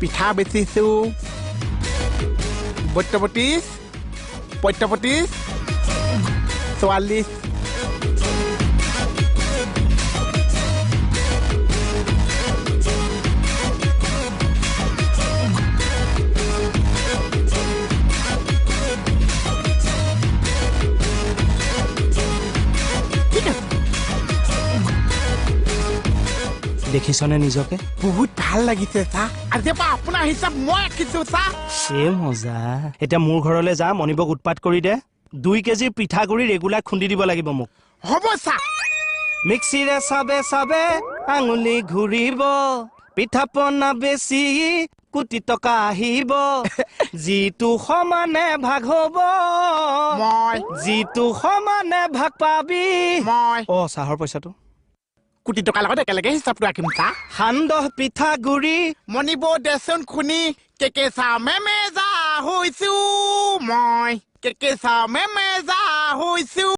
পিঠা বেচিছো 32 45 44 দেখিছনে নিজকে বহুত ভাল লাগিছে চা আজিৰ পৰা আপোনাৰ হিচাপ মই ৰাখিছো চা এ মজা এতিয়া মোৰ ঘৰলৈ যা মনিবক উৎপাত কৰি দে 2 কেজি পিঠাগুৰি ৰেগুলাৰ খুন্দি দিব লাগিব মোক হ'ব চা মিক্সিৰে চাবে চাবে আঙুলি ঘূৰিব পিঠা পনা বেছি কোটি টকা আহিব যিটো সমানে ভাগ হ'ব মই যিটো সমানে ভাগ পাবি মই চাহৰ পইচাটো কোটি টকাৰ লগত একেলগে হিচাপটো ৰাখিম চা সান্দহ পিঠাগুৰি মনিব দেচোন খুনি কেকেচা মেমেজা হৈছো মই কেকেচা মেমেজা হৈছো